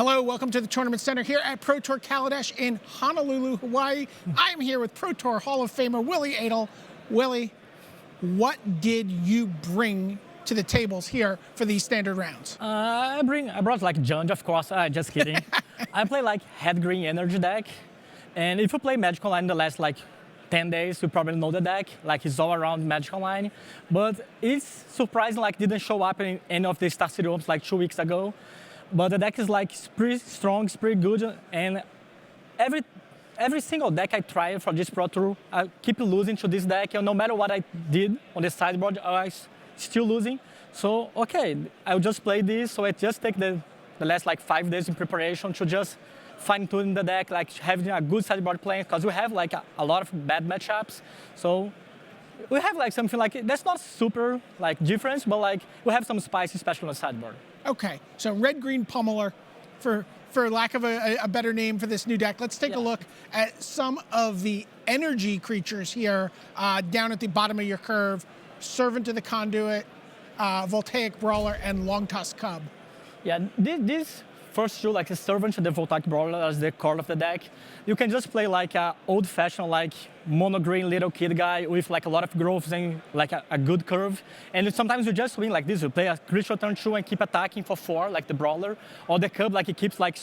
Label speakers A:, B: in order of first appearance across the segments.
A: Hello, welcome to the Tournament Center here at Pro Tour Kaladesh in Honolulu, Hawaii. I'm here with Pro Tour Hall of Famer Willy Edel. Willy, what did you bring to the tables here for these standard rounds?
B: I brought like Jund, of course. Just kidding. I play like Head Green Energy deck, and if you play Magic Online in the last like 10 days, you probably know the deck. Like it's all around Magic Online, but it's surprising like didn't show up in any of the Star City Opens like 2 weeks ago. But the deck is like pretty strong, it's pretty good, and every single deck I try for this Pro Tour, I keep losing to this deck, and no matter what I did on the sideboard, I was still losing. So okay, I'll just play this. So I just take the last like 5 days in preparation to just fine-tune the deck, like having a good sideboard playing, because we have like a lot of bad matchups. So we have like something like, that's not super like difference, but like we have some spice, especially on the sideboard.
A: Okay, so red-green Pummeler, for lack of a better name for this new deck. Let's take a look at some of the energy creatures here down at the bottom of your curve. Servant of the Conduit, Voltaic Brawler, and Long Tusk Cub.
B: Yeah, this first two, like the Servant and the Voltaic Brawler as the core of the deck, you can just play like a old-fashioned like mono-green little kid guy with like a lot of growths and like a good curve. And sometimes you just win like this. You play a creature turn 2 and keep attacking for 4, like the Brawler, or the Cub, like it keeps like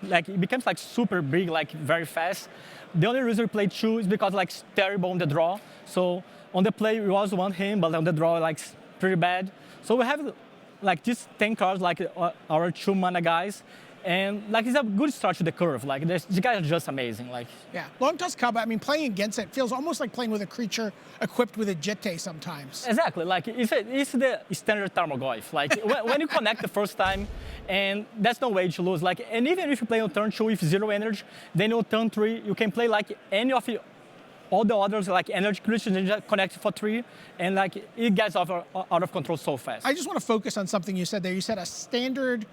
B: it becomes like super big, like very fast. The only reason we play 2 is because like it's terrible on the draw. So on the play we always want him, but on the draw like it's pretty bad. So we have like these 10 cards, like our 2 mana guys, and like it's a good start to the curve. Like these guys are just amazing. Like
A: yeah, Long Tusk Cub. I mean, playing against it feels almost like playing with a creature equipped with a Jitte sometimes.
B: Exactly. Like it's the standard Tarmogoyf. Like when you connect the first time, and that's no way to lose. Like, and even if you play on turn 2 with 0 energy, then on turn 3 you can play like any of all the others, like energy creatures, and just connect for 3, and like it gets out of control so fast.
A: I just want to focus on something you said there. You said a standard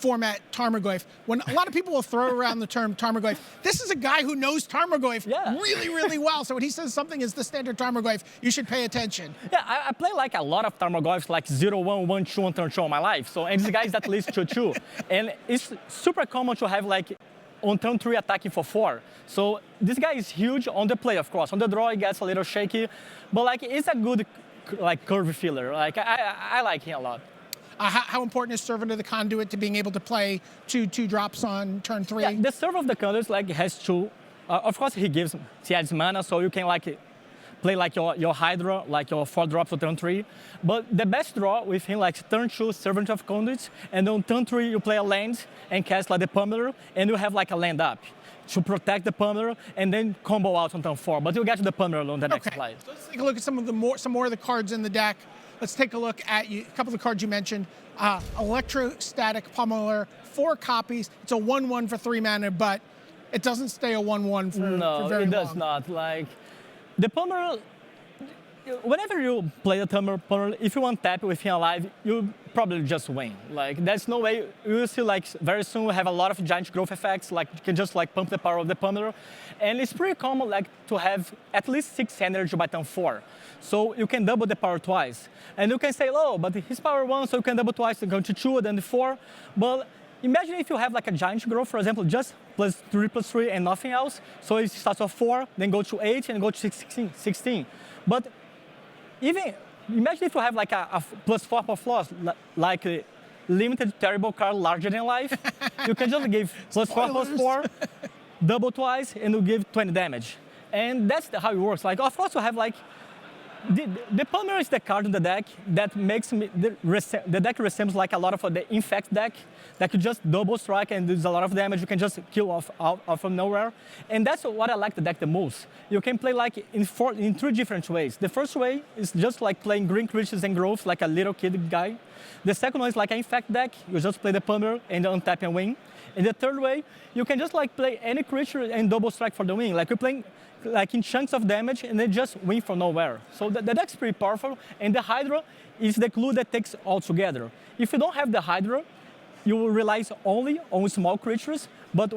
A: format Tarmogoyf. When a lot of people will throw around the term Tarmogoyf, this is a guy who knows Tarmogoyf really, really well. So when he says something is the standard Tarmogoyf, you should pay attention.
B: Yeah, I play like a lot of Tarmogoyfs, like 0-1, 1-2 on turn 2 in my life. So, and this guy is at least 2-2. And it's super common to have like on turn 3 attacking for 4. So this guy is huge on the play, of course. On the draw, he gets a little shaky, but like it's a good like curve filler. Like I like him a lot.
A: How important is Servant of the Conduit to being able to play 2/2 drops on turn 3?
B: Yeah, the Servant of the Conduit like has 2. Of course, he adds mana, so you can like play like your Hydra, like your 4 drops on turn 3. But the best draw with him, like turn 2, Servant of Conduit, and on turn 3 you play a land and cast like the Pummeler, and you have like a land up to protect the Pummeler, and then combo out on turn 4. But you'll get to the Pummeler on the next slide.
A: So let's take a look at some more of the cards in the deck. Let's take a look at a couple of the cards you mentioned. Electrostatic Pummeler, 4 copies. It's a 1/1 for 3 mana, but it doesn't stay a 1/1 for very long.
B: No, it does not. Like the Pummeler, whenever you play the Pummeler, if you want tap with him alive, you probably just win. Like there's no way. You will see like very soon we have a lot of giant growth effects. Like you can just like pump the power of the Pummeler, and it's pretty common like to have at least 6 energy by turn 4. So you can double the power twice, and you can say, oh, but his power 1, so you can double twice and go to 2, then the 4. But imagine if you have like a giant growth, for example, just +3/+3 and nothing else. So it starts off 4, then go to 8, and go to 16. But even imagine if you have like a +4/+4, like a limited terrible card larger than life. You can just give +4/+4, double twice, and you give 20 damage. And that's how it works. Like of course you have like the Pummeler is the card in the deck that makes the deck resembles like a lot of the Infect deck that you just double strike and does a lot of damage. You can just kill off from nowhere, and that's what I like the deck the most. You can play like in 3 different ways. The first way is just like playing green creatures and growth like a little kid guy. The second one is like an Infect deck. You just play the Pummeler and untap and win. And the third way, you can just like play any creature and double strike for the win. Like you're playing like in chunks of damage and then just win from nowhere. So the deck's pretty powerful, and the Hydra is the glue that takes all together. If you don't have the Hydra, you will rely only on small creatures, but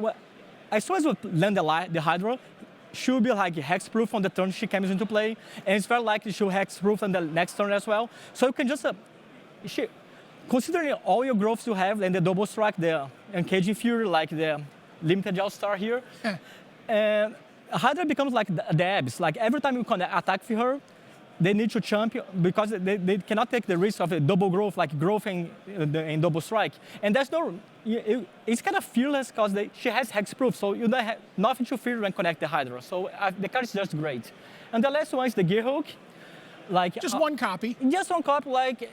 B: as soon as you land the Hydra, she'll be like hexproof on the turn she comes into play, and it's very likely she'll hexproof on the next turn as well. So you can just considering all your growths you have and the double strike, the Uncaging Fury, like the limited All-Star here, and Hydra becomes like the Abyss. Like every time you attack for her, they need to champion because they cannot take the risk of a double growth, like growth in double strike. And there's no, it's kind of fearless because she has hexproof, so you don't have nothing to fear when connect the Hydra. So the card is just great. And the last one is the Gear Hook. Like
A: just one copy.
B: Just one copy. Like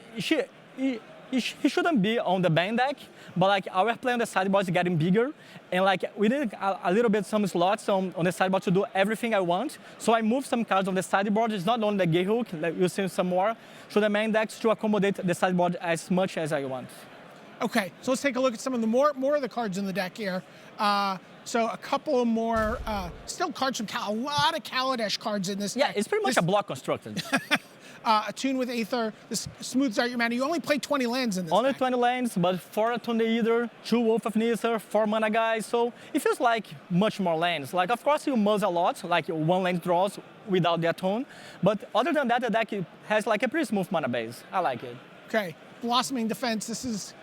B: he shouldn't be on the main deck, but like our play on the sideboard is getting bigger, and like we need a little bit some slots on the sideboard to do everything I want. So I moved some cards on the sideboard. It's not only the Gear Hook, like you'll see some more, to the main decks to accommodate the sideboard as much as I want.
A: Okay, so let's take a look at some of the more of the cards in the deck here. So a couple more, still cards from a lot of Kaladesh cards in this deck.
B: Yeah, it's pretty much a block constructed.
A: Attune with Aether, this smooths out your mana. You only play 20 lands in this
B: Only
A: deck.
B: 20 lands, but 4 Attune the Either, 2 Wolf of Nisser, 4 mana guys, so it feels like much more lands. Like, of course, you muzz a lot, like 1 land draws without the Attune, but other than that, the deck has like a pretty smooth mana base. I like it.
A: Okay, Blossoming Defense, this is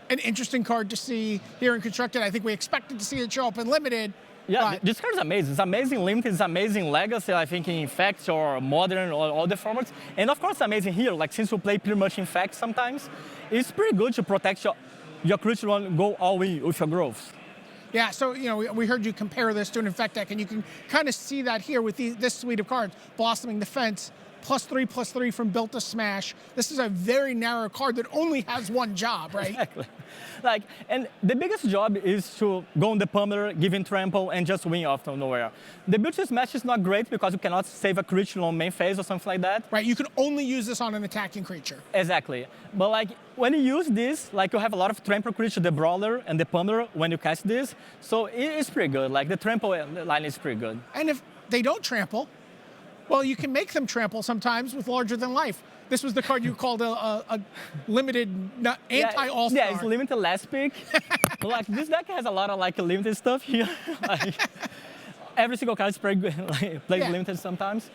A: an interesting card to see here in Constructed. I think we expected to see it show up in Limited.
B: Yeah, this card is amazing. It's amazing Limited, it's amazing Legacy, I think in Infect or Modern or all the formats. And of course, it's amazing here. Like since we play pretty much Infect sometimes, it's pretty good to protect your creature and go all in with your growth.
A: Yeah, so we heard you compare this to an Infect deck, and you can kind of see that here with this suite of cards. Blossoming Defense, +3/+3 from Built to Smash. This is a very narrow card that only has one job, right?
B: Exactly. Like, and the biggest job is to go on the Pummeler, give him trample, and just win off from nowhere. The Built to Smash is not great because you cannot save a creature on main phase or something like that.
A: Right, you can only use this on an attacking creature.
B: Exactly. But like, when you use this, like you have a lot of trample creature, the Brawler and the Pummeler when you cast this. So it's pretty good. Like the trample line is pretty good.
A: And if they don't trample, well, you can make them trample sometimes with Larger Than Life. This was the card you called a limited anti-all-star.
B: Yeah, it's limited last pick. Like this deck has a lot of like limited stuff here. Like, every single card is pretty good, like, plays limited sometimes.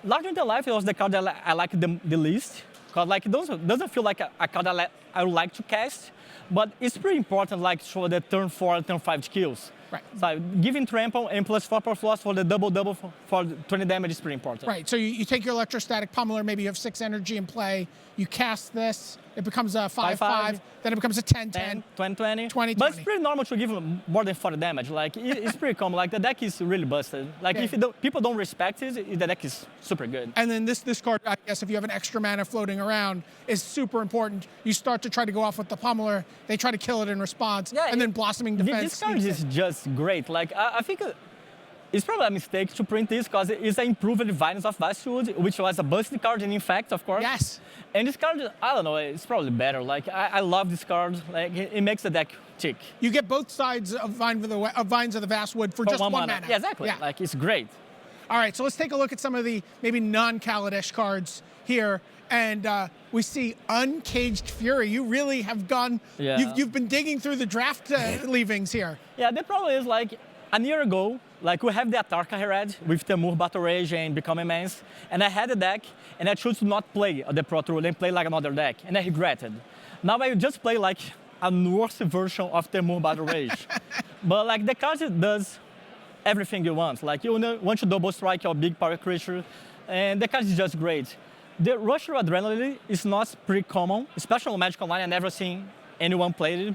B: Larger Than Life was the card that I like the least. Because like it doesn't feel like a card I would like to cast, but it's pretty important like for the turn 4, turn 5 skills.
A: Right.
B: So giving trample and +4/++ for the double for 20 damage is pretty important.
A: Right. So you take your electrostatic pummeler, maybe you have 6 energy in play, you cast this, it becomes a 5/5, then it becomes a 10/10.
B: 20/20.
A: 20/20.
B: But it's pretty normal to give more than 40 damage. Like it's pretty common. Like the deck is really busted. Like if people don't respect it, the deck is super good.
A: And then this card, I guess, if you have an extra mana floating around, is super important. You start to try to go off with the pummeler, they try to kill it in response, and then Blossoming Defense.
B: This card is just great. Like I think it's probably a mistake to print this because it's an improved Vines of Vastwood, which was a busted card in Infect, of course.
A: Yes.
B: And this card, I don't know, it's probably better. Like I love this card. Like it makes the deck tick.
A: You get both sides of Vines of the Vastwood for just one mana.
B: Yeah, exactly. Yeah. Like it's great.
A: All right, so let's take a look at some of the maybe non-Kaladesh cards here. And we see Uncaged Fury. You really have gone, you've been digging through the draft leavings here.
B: Yeah, the problem is like a year ago, like we have the Atarka Herald with Temur Battle Rage and Become Immense, and I had a deck, and I chose to not play the Pro Tour and play like another deck, and I regretted. Now I just play like a worse version of Temur Battle Rage. But like the card does everything you want. Like you want to double strike your big power creature, and the card is just great. The Rusher Adrenaline is not pretty common, especially on Magic Online. I've never seen anyone play it.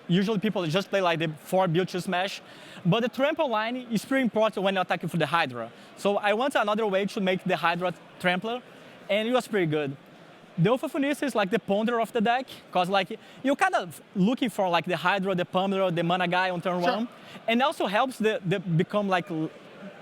B: Usually people just play like the 4 Built to Smash. But the trample line is pretty important when you're attacking for the Hydra. So I want another way to make the Hydra trampler, and it was pretty good. The Oath of Unisa is like the ponder of the deck, because like you're kind of looking for like the Hydra, the Pummeler, the mana guy on turn 1. And it also helps the become like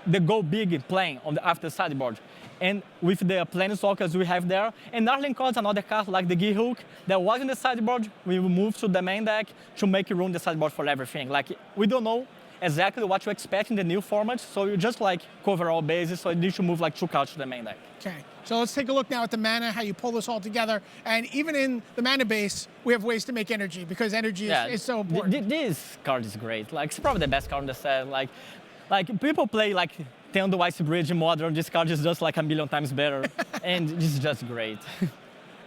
B: the go big playing on after the sideboard. And with the Planeswalkers we have there, and Darling Card's another card like the Gear Hook that was in the sideboard, we will move to the main deck to make room the sideboard for everything. Like we don't know exactly what to expect in the new format, so you just like cover all bases, so you need to move like 2 cards to the main deck.
A: Okay, so let's take a look now at the mana, how you pull this all together, and even in the mana base, we have ways to make energy, because energy is so important.
B: This card is great. Like it's probably the best card in the set. Like people play like Tendo Ice Bridge in Modern, this card is just like a million times better, and this is just great.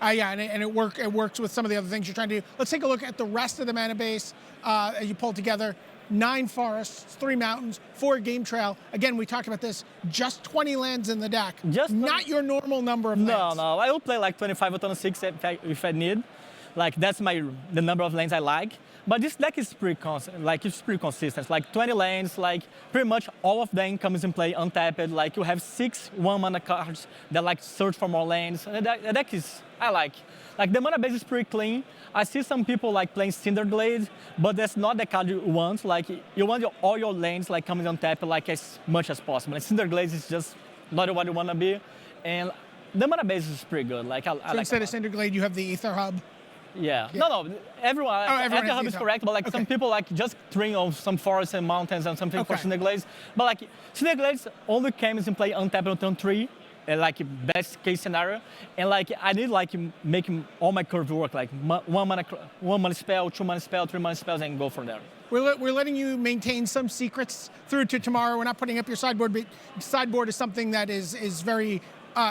A: Yeah, and it works with some of the other things you're trying to do. Let's take a look at the rest of the mana base as you pull together. 9 forests, 3 mountains, 4 game trail. Again, we talked about this. Just 20 lands in the deck.
B: Just
A: not your normal number of lands.
B: No. I will play like 25 or 26 if I need. Like that's the number of lanes I like. But this deck is pretty consistent. Like 20 lanes, like pretty much all of them comes in play untapped. Like you have 6 1-mana cards that like search for more lanes. And the deck is I like. Like the mana base is pretty clean. I see some people like playing Cinderglade, but that's not the card you want. Like you want all your lanes like coming on tap like as much as possible. And Cinderglade is just not what you want to be. And the mana base is pretty good. Like I like
A: instead of Cinderglade, you have the Ether Hub.
B: Yeah. No. Everyone Ether Hub is correct, but like some people like just throwing on some forests and mountains and something for Cinderglades. But like Cinderglades only comes in play untapped on turn 3. Like best case scenario, and like I need like making all my curve work, like 1 mana spell, 2 mana spell, 3 mana spells, and go from there.
A: We're letting you maintain some secrets through to tomorrow. We're not putting up your sideboard, but sideboard is something that is very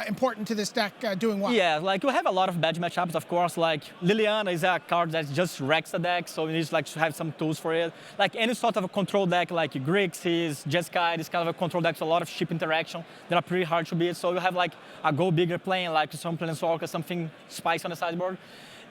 A: important to this deck doing well.
B: Yeah, like you have a lot of bad matchups, of course. Like Liliana is a card that just wrecks the deck, so you need like to have some tools for it. Like any sort of a control deck, like Grixis, Jeskai, this kind of a control deck, so a lot of ship interaction that are pretty hard to beat. So you have like a go bigger plane, like some Planeswalker, something spicy on the sideboard.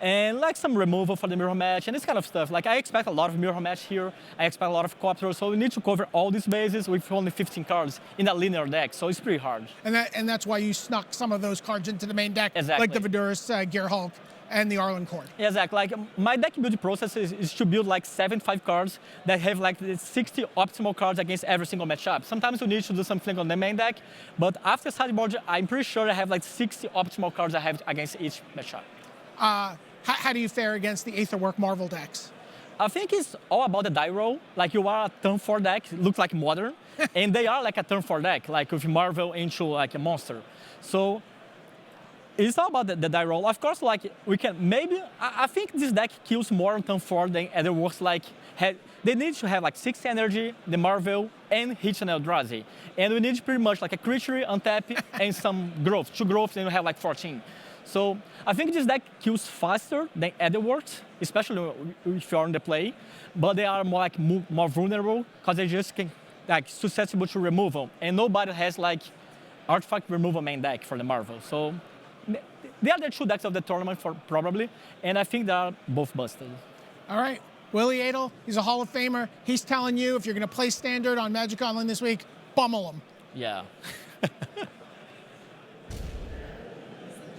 B: And like some removal for the mirror match and this kind of stuff. Like I expect a lot of mirror match here. I expect a lot of copters. So we need to cover all these bases with only 15 cards in a linear deck. So it's pretty hard.
A: And that's why you snuck some of those cards into the main deck,
B: exactly.
A: Like the Vidurus, Gearhulk, and the Arlen Cord.
B: Exactly. Like my deck building process is to build like 75 cards that have like 60 optimal cards against every single matchup. Sometimes you need to do something on the main deck, but after sideboard, I'm pretty sure I have like 60 optimal cards I have against each matchup.
A: How do you fare against the Aetherwork Marvel decks?
B: I think it's all about the die roll. Like you are a turn 4 deck, looks like modern, and they are like a turn 4 deck, like with Marvel into like a monster. So it's all about the die roll. Of course, like we can maybe, I think this deck kills more on turn 4 than Etherworks. Like they need to have like 6 energy, the Marvel, and hit an Eldrazi. And we need pretty much like a creature, untap, and some growth. 2 growth, then we have like 14. So I think this deck kills faster than Etherworks, especially if you're on the play, but they are more like more vulnerable because they just can like susceptible to removal, and nobody has like artifact removal main deck for the Marvel. So they are the 2 decks of the tournament for probably, and I think they are both busted.
A: All right, Willy Edel, he's a Hall of Famer. He's telling you if you're going to play Standard on Magic Online this week, pummel him.
B: Yeah.